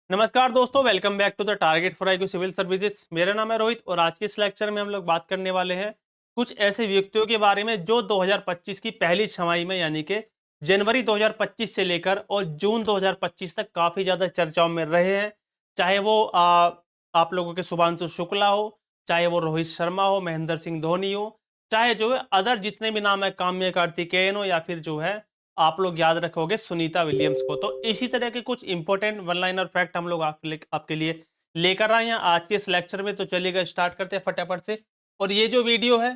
नमस्कार दोस्तों, welcome back to the target for IQ civil services. मेरा नाम है रोहित और आज के इस लेक्चर में हम लोग बात करने वाले हैं कुछ ऐसे व्यक्तियों के बारे में जो 2025 की पहली छमाही में यानी कि जनवरी 2025 से लेकर और जून 2025 तक काफी ज्यादा चर्चाओं में रहे हैं। चाहे वो आप लोगों के शुभांशु शुक्ला हो, चाहे वो रोहित शर्मा हो, महेंद्र सिंह धोनी हो, चाहे जो है अदर जितने भी नाम है काम्य कार्तिकेयन हो, या फिर जो है आप लोग याद रखोगे सुनीता विलियम्स को। तो इसी तरह के कुछ इंपॉर्टेंट वन लाइनर फैक्ट हम लोग आपके लिए लेकर आए हैं आज के इस लेक्चर में। तो चलिएगा स्टार्ट करते हैं फटाफट से। और ये जो वीडियो है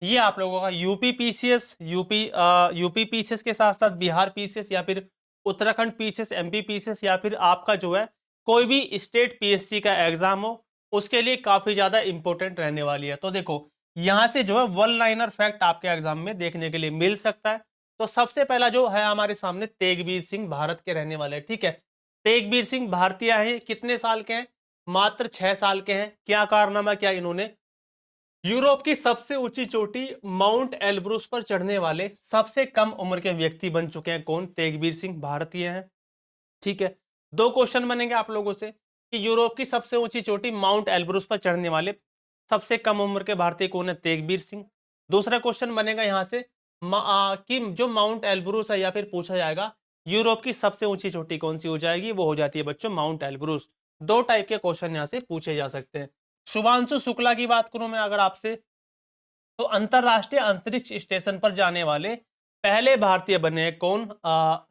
ये आप लोगों का यूपी पीसीएस यूपी पीसीएस के साथ साथ बिहार पीसीएस या फिर उत्तराखंड पीसीएस, एमपी पीसीएस, या फिर आपका जो है कोई भी स्टेट पीएससी का एग्जाम हो उसके लिए काफी ज्यादा इंपॉर्टेंट रहने वाली है। तो देखो यहां से जो है वन लाइनर फैक्ट आपके एग्जाम में देखने के लिए मिल सकता है। तो सबसे पहला जो है हमारे सामने तेगबीर सिंह भारत के रहने वाले हैं, ठीक है। तेगबीर सिंह भारतीय हैं, कितने साल के हैं? मात्र 6 साल के हैं। क्या कारनामा किया इन्होंने? यूरोप की सबसे ऊंची चोटी माउंट एल्ब्रूस पर चढ़ने वाले सबसे कम उम्र के व्यक्ति बन चुके हैं। कौन? तेगबीर सिंह भारतीय हैं, ठीक है। दो क्वेश्चन बनेंगे आप लोगों से कि यूरोप की सबसे ऊंची चोटी माउंट एल्ब्रूस पर चढ़ने वाले सबसे कम उम्र के भारतीय कौन है? तेगबीर सिंह। दूसरा क्वेश्चन बनेगा यहां से कि जो माउंट एल्ब्रूस है, या फिर पूछा जाएगा यूरोप की सबसे ऊंची चोटी कौन सी हो जाएगी? वो हो जाती है बच्चों माउंट एल्ब्रूस। दो टाइप के क्वेश्चन यहां से पूछे जा सकते हैं। शुभांशु शुक्ला की बात करूं मैं अगर आपसे, तो अंतरराष्ट्रीय अंतरिक्ष स्टेशन पर जाने वाले पहले भारतीय बने हैं। कौन?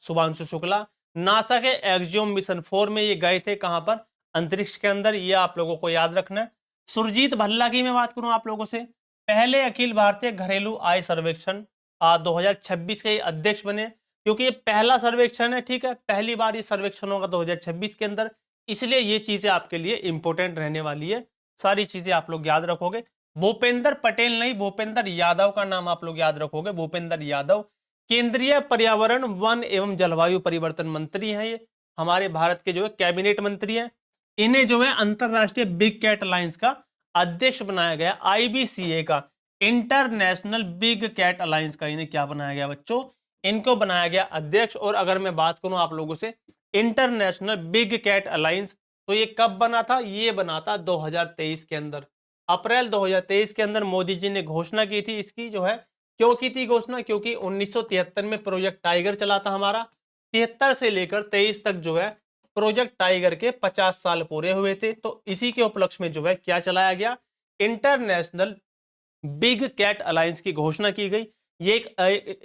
शुभांशु शुक्ला। नासा के एक्जियोम मिशन 4 में ये गए थे, कहां पर? अंतरिक्ष के अंदर। ये आप लोगों को याद रखना है। सुरजीत भल्ला की मैं बात करूं आप लोगों से, पहले अखिल भारतीय घरेलू आय सर्वेक्षण 2026 के अध्यक्ष बने, क्योंकि ये पहला सर्वेक्षण है, ठीक है। पहली बार ये सर्वेक्षण होगा 2026 के अंदर, इसलिए ये चीजें आपके लिए इंपॉर्टेंट रहने वाली है। सारी चीजें आप लोग याद रखोगे। भूपेंद्र पटेल नहीं, भूपेंद्र यादव का नाम आप लोग याद रखोगे। भूपेंद्र यादव केंद्रीय पर्यावरण, वन एवं जलवायु परिवर्तन मंत्री हैं। ये हमारे भारत के जो है कैबिनेट मंत्री हैं। इन्हें जो है अंतरराष्ट्रीय बिग कैट अलायंस का अध्यक्ष बनाया गया, आईबीसीए का, इंटरनेशनल बिग कैट अलायंस का इन्हें क्या बनाया गया बच्चों? इनको बनाया गया अध्यक्ष। और अगर मैं बात करूं आप लोगों से इंटरनेशनल बिग कैट अलायंस, तो ये कब बना था? ये बना था 2023 के अंदर। अप्रैल 2023 के अंदर मोदी जी ने घोषणा की थी इसकी जो है। क्यों की थी घोषणा? क्योंकि 1973 में प्रोजेक्ट टाइगर चला था हमारा। 73 से लेकर 23 तक जो है प्रोजेक्ट टाइगर के 50 साल पूरे हुए थे। तो इसी के उपलक्ष्य में जो है क्या चलाया गया? इंटरनेशनल बिग कैट अलायंस की घोषणा की गई। ये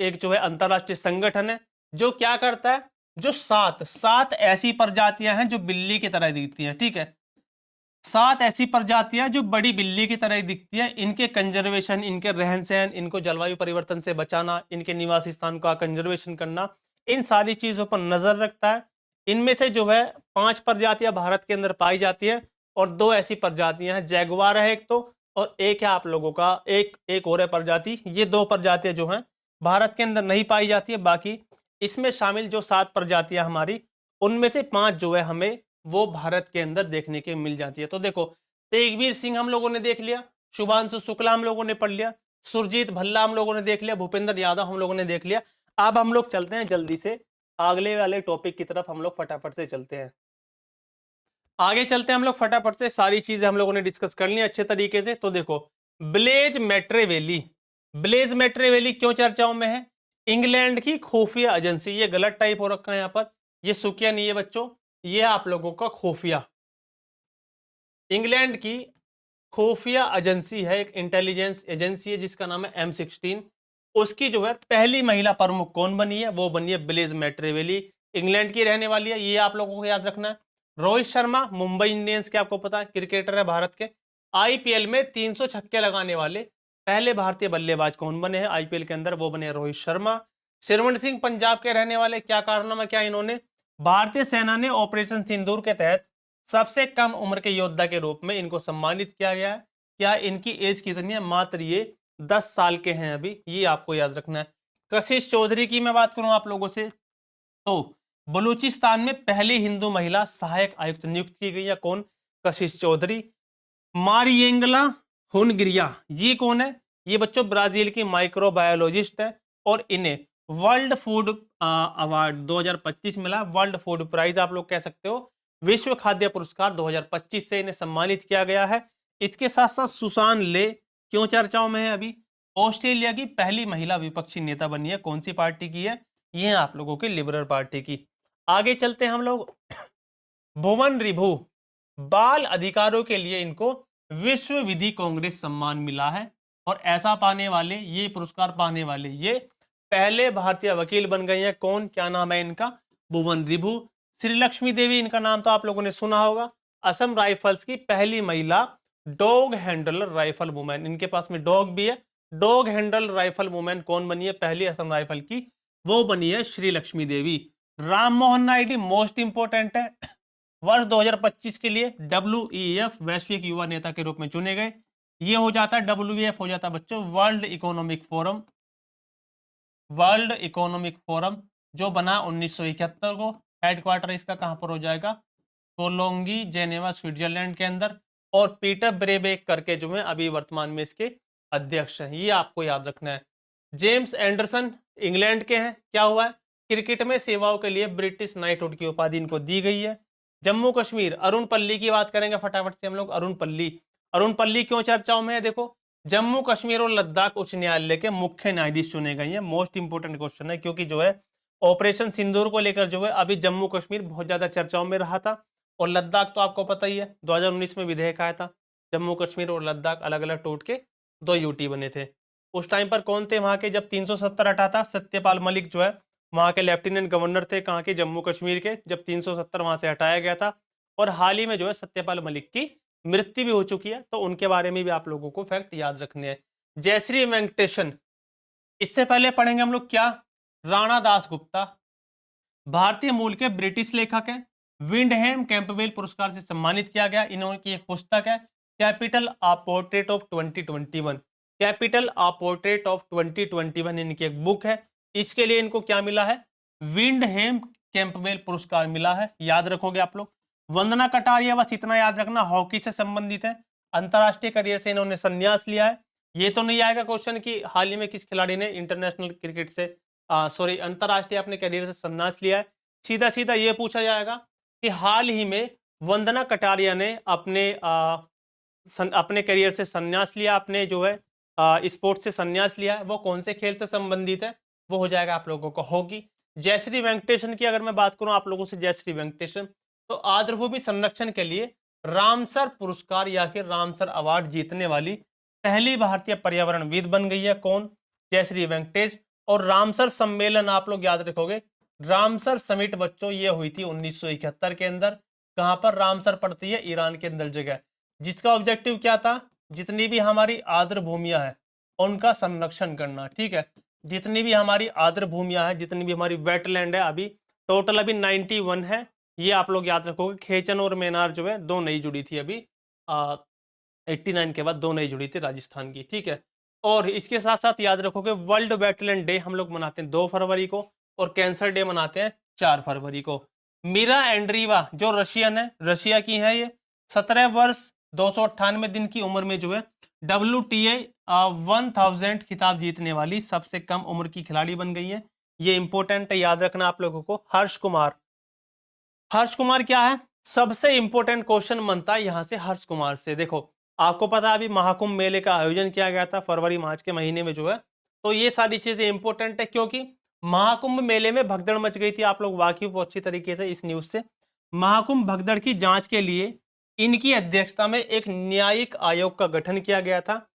एक जो है अंतरराष्ट्रीय संगठन है जो क्या करता है, जो सात सात ऐसी प्रजातियां हैं जो बिल्ली की तरह दिखती हैं, ठीक है। 7 ऐसी प्रजातियां जो बड़ी बिल्ली की तरह दिखती है, इनके कंजर्वेशन, इनके रहन सहन, इनको जलवायु परिवर्तन से बचाना, इनके निवास स्थान का कंजर्वेशन करना, इन सारी चीजों पर नजर रखता है। इनमें से जो है 5 प्रजातियां भारत के अंदर पाई जाती है और 2 ऐसी प्रजातियां हैं, जैगुआर है एक तो, और एक है आप लोगों का एक एक और है प्रजाति। ये 2 प्रजातियां जो हैं भारत के अंदर नहीं पाई जाती है। बाकी इसमें शामिल जो 7 प्रजातियां हमारी, उनमें से 5 जो है हमें वो भारत के अंदर देखने के मिल जाती है। तो देखो तेगवीर सिंह हम लोगों ने देख लिया, शुभांशु शुक्ला हम लोगों ने पढ़ लिया, सुरजीत भल्ला हम लोगों ने देख लिया, भूपेंद्र यादव हम लोगों ने देख लिया। अब हम लोग चलते हैं जल्दी से अगले वाले टॉपिक की तरफ, हम लोग फटाफट से चलते हैं। आगे चलते हैं हम लोग फटाफट से, सारी चीजें हम लोगों ने डिस्कस कर ली अच्छे तरीके से। तो देखो ब्लेज मेट्रेवेली, ब्लेज मेट्रेवेली क्यों चर्चाओं में है? इंग्लैंड की खुफिया एजेंसी, ये गलत टाइप हो रखा है यहाँ पर, ये सुकिया नहीं है बच्चों, ये आप लोगों का खुफिया, इंग्लैंड की खुफिया एजेंसी है, एक इंटेलिजेंस एजेंसी है जिसका नाम है M16। उसकी जो है पहली महिला प्रमुख कौन बनी है? वो बनी है ब्लेज मैट्रेवेली, इंग्लैंड की रहने वाली है। ये आप लोगों को याद रखना है। रोहित शर्मा मुंबई इंडियंस के, आपको पता है क्रिकेटर है भारत के, आईपीएल में 300 छक्के लगाने वाले पहले भारतीय बल्लेबाज कौन बने हैं आईपीएल के अंदर? वो बने हैं रोहित शर्मा। शिरवण सिंह पंजाब के रहने वाले, क्या कारनामा क्या इन्होंने? भारतीय सेना ने ऑपरेशन सिंदूर के तहत सबसे कम उम्र के योद्धा के रूप में इनको सम्मानित किया गया है। क्या इनकी एज कितनी है? मात्र ये 10 साल के हैं अभी, ये आपको याद रखना है। कशिश चौधरी की मैं बात करूं आप लोगों से, तो बलूचिस्तान में पहली हिंदू महिला सहायक आयुक्त नियुक्त की गई है। कौन? कशिश चौधरी। मारिएंगला हुनगिरिया, ये कौन है? ये बच्चों ब्राजील की माइक्रोबायोलॉजिस्ट है और इन्हें वर्ल्ड फूड अवार्ड 2025 मिला, वर्ल्ड फूड प्राइज आप लोग कह सकते हो। विश्व खाद्य पुरस्कार 2025 से इन्हें सम्मानित किया गया है। इसके साथ साथ सुसान ले क्यों चर्चाओं में है अभी? ऑस्ट्रेलिया की पहली महिला विपक्षी नेता बनी है। कौन सी पार्टी की है? ये है आप लोगों की लिबरल पार्टी की। आगे चलते हैं हम लोग। भुवन रिभु बाल अधिकारों के लिए इनको विश्व विधि कांग्रेस सम्मान मिला है और ऐसा पाने वाले, ये पुरस्कार पाने वाले ये पहले भारतीय वकील बन गई हैं। कौन, क्या नाम है इनका? भुवन रिभु। श्री लक्ष्मी देवी, इनका नाम तो आप लोगों ने सुना होगा। असम राइफल्स की पहली महिला डॉग हैंडलर राइफल वुमेन, इनके पास में डॉग भी है। डॉग हैंडल राइफल वुमेन कौन बनी है पहली असम राइफल की? वो बनी है श्री लक्ष्मी देवी। राम मोहन नायडू मोस्ट इंपोर्टेंट है। वर्ष 2025 के लिए WEF वैश्विक युवा नेता के रूप में चुने गए। ये हो जाता है WEF, हो जाता है बच्चों world economic forum. World economic forum जो बना 1971 को। हेडक्वार्टर इसका कहां पर हो जाएगा? कोलोंगी, जेनेवा, स्विट्जरलैंड के अंदर। और पीटर ब्रेबेक करके जो है अभी वर्तमान में इसके अध्यक्ष हैं। ये आपको याद रखना है। जेम्स एंडरसन इंग्लैंड के हैं। क्या हुआ है? क्रिकेट में सेवाओं के लिए ब्रिटिश नाइटहुड की उपाधि इनको दी गई है। जम्मू कश्मीर, अरुण पल्ली की बात करेंगे फटाफट से हम लोग। अरुण पल्ली, अरुण पल्ली क्यों चर्चाओं में है? देखो, जम्मू कश्मीर और लद्दाख उच्च न्यायालय के मुख्य न्यायाधीश चुने गए हैं। मोस्ट इंपोर्टेंट क्वेश्चन है, क्योंकि जो है ऑपरेशन सिंदूर को लेकर जो है अभी जम्मू कश्मीर बहुत ज्यादा चर्चाओं में रहा था। और लद्दाख तो आपको पता ही है, 2019 में विधेयक आया था। जम्मू कश्मीर और लद्दाख अलग अलग टूट के 2 यूटी बने थे। उस टाइम पर कौन थे वहां के जब 370 हटा था? सत्यपाल मलिक जो है वहां के लेफ्टिनेंट गवर्नर थे, कहां के? जम्मू कश्मीर के, जब 370 वहां से हटाया गया था। और हाल ही में जो है सत्यपाल मलिक की मृत्यु भी हो चुकी है, तो उनके बारे में भी आप लोगों को फैक्ट याद रखने हैं। जयश्री वेंकटेशन, इससे पहले पढ़ेंगे हम लोग क्या? राणा दास गुप्ता भारतीय मूल के ब्रिटिश लेखक हैं। विंडहेम कैंपबेल पुरस्कार से सम्मानित किया गया। इन्होंने एक पुस्तक है capital a portrait of 2021। Capital a portrait of 2021 इनकी एक बुक है। इसके लिए इनको क्या मिला है? विंडहेम कैंपबेल पुरस्कार मिला है। याद रखोगे आप लोग। वंदना कटारिया, बस इतना याद रखना, हॉकी से संबंधित है। अंतरराष्ट्रीय करियर से इन्होंने संन्यास लिया है। ये तो नहीं आएगा क्वेश्चन कि हाल ही में किस खिलाड़ी ने इंटरनेशनल क्रिकेट से सॉरी अंतरराष्ट्रीय अपने करियर से संन्यास लिया है। सीधा सीधा ये पूछा जाएगा कि हाल ही में वंदना कटारिया ने अपने करियर से संन्यास लिया, अपने जो है स्पोर्ट्स से संन्यास लिया है, वो कौन से खेल से संबंधित है? वो हो जाएगा आप लोगों को हॉकी। जयश्री वेंकटेशन की अगर मैं बात करूं आप लोगों से, जयश्री वेंकटेशन तो आर्द्रभूमि संरक्षण के लिए रामसर पुरस्कार या फिर रामसर अवार्ड जीतने वाली पहली भारतीय पर्यावरणविद बन गई है। कौन? जयश्री वेंकटेश। और रामसर सम्मेलन आप लोग याद रखोगे, रामसर समिट बच्चों ये हुई थी 1971 के अंदर। कहां पर रामसर पड़ती है? ईरान के अंदर जगह। जिसका ऑब्जेक्टिव क्या था? जितनी भी हमारी आर्द्र भूमियां हैं उनका संरक्षण करना। ठीक है, जितनी भी हमारी आर्द्र भूमियां हैं, जितनी भी हमारी वेटलैंड है, अभी टोटल अभी 91 है। ये आप लोग याद रखोगे। खेचन और मेनार जो है 2 नई जुड़ी थी अभी 89 के बाद 2 नई जुड़ी थी राजस्थान की। ठीक है, और इसके साथ साथ याद रखोगे वर्ल्ड वेटलैंड डे हम लोग मनाते हैं 2 फरवरी को और कैंसर डे मनाते हैं 4 फरवरी को। मीरा एंड्रीवा जो रशियन है, रशिया की है, ये 17 वर्ष 298 दिन की उम्र में जो है WTA 1000 खिताब जीतने वाली सबसे कम उम्र की खिलाड़ी बन गई है। ये इंपॉर्टेंट है, याद रखना आप लोगों को। हर्ष कुमार, हर्ष कुमार क्या है? सबसे इंपॉर्टेंट क्वेश्चन बनता है यहां से हर्ष कुमार से। देखो, आपको पता है अभी महाकुंभ मेले का आयोजन किया गया था फरवरी मार्च के महीने में जो है, तो ये सारी चीजें इंपॉर्टेंट है क्योंकि महाकुंभ मेले में भगदड़ मच गई थी। आप लोग वाकिफ हो अच्छी तरीके से इस न्यूज से। महाकुंभ भगदड़ की जांच के लिए इनकी अध्यक्षता में एक न्यायिक आयोग का गठन किया गया था।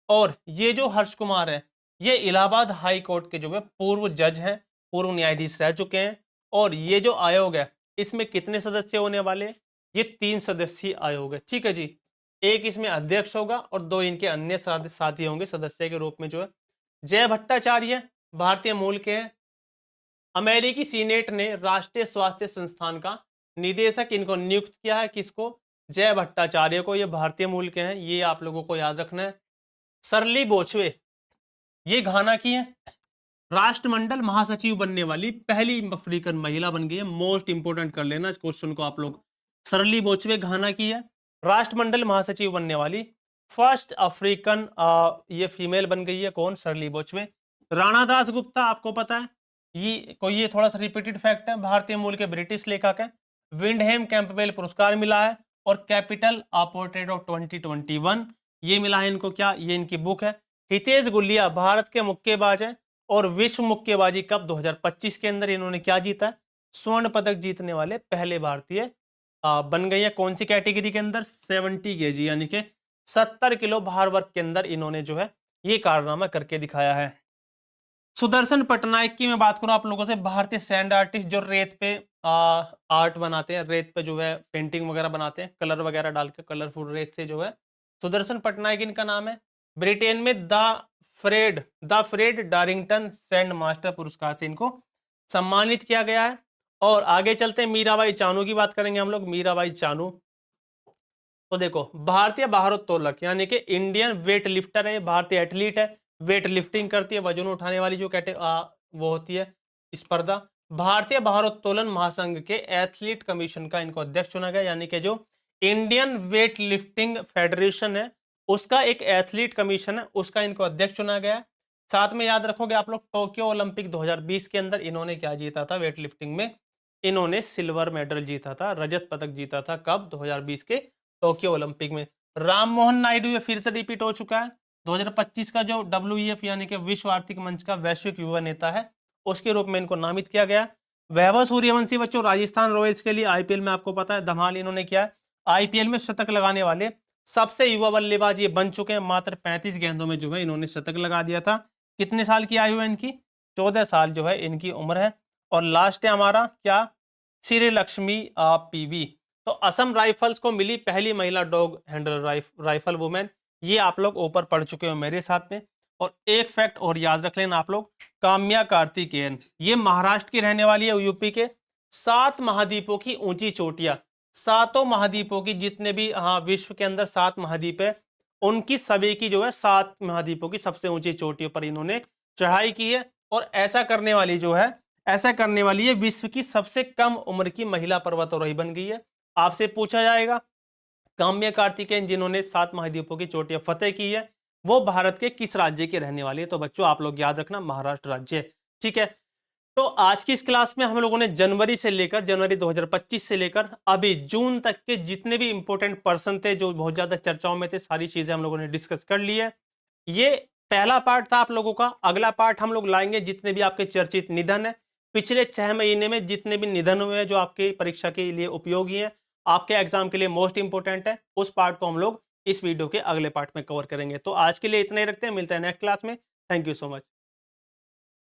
और ये जो हर्ष कुमार है, ये इलाहाबाद हाई कोर्ट के जो है पूर्व जज हैं, पूर्व न्यायाधीश रह चुके हैं। और ये जो आयोग है इसमें कितने सदस्य होने वाले? ये 3 सदस्यीय आयोग है। ठीक है जी, एक इसमें अध्यक्ष होगा और 2 इनके अन्य साथी होंगे सदस्य के रूप में जो है। जय भट्टाचार्य भारतीय मूल के हैं। अमेरिकी सीनेट ने राष्ट्रीय स्वास्थ्य संस्थान का निदेशक इनको नियुक्त किया है। किसको? जय भट्टाचार्य को। ये भारतीय मूल के हैं, ये आप लोगों को याद रखना है। सरली बोचवे ये घाना की है, राष्ट्रमंडल महासचिव बनने वाली पहली अफ्रीकन महिला बन गई है। मोस्ट इंपोर्टेंट कर लेना इस क्वेश्चन को आप लोग। सरली बोचवे घाना की है, राष्ट्रमंडल महासचिव बनने वाली फर्स्ट अफ्रीकन ये फीमेल बन गई है। कौन? सरली बोचवे। राणा दास गुप्ता आपको पता है, ये थोड़ा सा रिपीटेड फैक्ट है, भारतीय मूल के ब्रिटिश लेखक है। विंडहेम कैंपबेल पुरस्कार मिला है और कैपिटल पोर्ट्रेट ऑफ 2021 ये मिला है इनको। क्या ये इनकी बुक है। हितेश गुलिया भारत के मुक्केबाज हैं और विश्व मुक्केबाजी कप 2025 के अंदर इन्होंने क्या जीता है, स्वर्ण पदक जीतने वाले पहले भारतीय बन गई है। कौन सी कैटेगरी के अंदर, 70 केजी यानी कि 70 किलो भार वर्ग के अंदर इन्होंने जो है ये कारनामा करके दिखाया है। सुदर्शन पटनायक की मैं बात करूं आप लोगों से, भारतीय सैंड आर्टिस्ट जो रेत पे आर्ट बनाते हैं, रेत पे जो है पेंटिंग वगैरह बनाते हैं, कलर वगैरह डाल के कलरफुल रेत से जो है, सुदर्शन पटनायक इनका नाम है। ब्रिटेन में द फ्रेड डारिंगटन सैंड मास्टर पुरस्कार से इनको सम्मानित किया गया है। और आगे चलते हैं, मीराबाई चानू की बात करेंगे हम लोग। मीराबाई चानू तो देखो भारतीय भारोत्तोलक यानी कि इंडियन वेट लिफ्टर है, भारतीय एथलीट है, वेट लिफ्टिंग करती है, वजन उठाने वाली जो वो होती है स्पर्धा। भारतीय भारोत्तोलन महासंघ के एथलीट कमीशन का इनको अध्यक्ष चुना गया, यानी कि जो इंडियन वेट लिफ्टिंग फेडरेशन है उसका एक एथलीट कमीशन है, उसका इनको अध्यक्ष चुना गया। साथ में याद रखोगे आप लोग, टोक्यो ओलंपिक 2020 के अंदर इन्होंने क्या जीता था वेट लिफ्टिंग में, इन्होंने सिल्वर मेडल जीता था, रजत पदक जीता था। कब, 2020 के टोक्यो ओलंपिक में। राम मोहन नायडू ये फिर से रिपीट हो चुका है, 2025 का जो WEF यानी कि विश्व आर्थिक मंच का वैश्विक युवा नेता है उसके रूप में इनको नामित किया गया। वैभव सूर्यवंशी बच्चों राजस्थान रॉयल्स के लिए IPL में आपको पता है धमाल इन्होंने किया है। IPL में शतक लगाने वाले सबसे युवा बल्लेबाज ये बन चुके हैं, मात्र 35 गेंदों में जो है इन्होंने शतक लगा दिया था। कितने साल की आयु है इनकी, 14 साल जो है इनकी उम्र है। और लास्ट है हमारा क्या, श्री लक्ष्मी PV। तो असम राइफल्स को मिली पहली महिला डॉग हैंडल राइफल वुमेन, ये आप लोग ऊपर पढ़ चुके हो मेरे साथ में। और एक फैक्ट और याद रख लेना आप लोग, काम्या कार्तिकेयन ये महाराष्ट्र की रहने वाली है, यूपी के 7 महाद्वीपों की ऊंची चोटियां, सातों महाद्वीपों की जितने भी विश्व के अंदर 7 महाद्वीप है उनकी सभी की जो है 7 महाद्वीपों की सबसे ऊंची चोटियों पर इन्होंने चढ़ाई की है। और ऐसा करने वाली ये विश्व की सबसे कम उम्र की महिला पर्वतारोही बन गई है। आपसे पूछा जाएगा काम्या कार्तिकेयन जिन्होंने 7 महाद्वीपों की चोटियां फतेह की है वो भारत के किस राज्य के रहने वाले हैं, तो बच्चों आप लोग याद रखना महाराष्ट्र राज्य है। ठीक है, तो आज की इस क्लास में हम लोगों ने जनवरी 2025 से लेकर अभी जून तक के जितने भी इंपॉर्टेंट पर्सन थे जो बहुत ज्यादा चर्चाओं में थे, सारी चीजें हम लोगों ने डिस्कस कर ली है। ये पहला पार्ट था आप लोगों का। अगला पार्ट हम लोग लाएंगे जितने भी आपके चर्चित निधन है पिछले 6 महीने में, जितने भी निधन हुए हैं जो आपके परीक्षा के लिए उपयोगी है, आपके एग्जाम के लिए मोस्ट इंपोर्टेंट है, उस पार्ट को हम लोग इस वीडियो के अगले पार्ट में कवर करेंगे। तो आज के लिए इतना ही रखते हैं, मिलते हैं नेक्स्ट क्लास में। Thank you so much.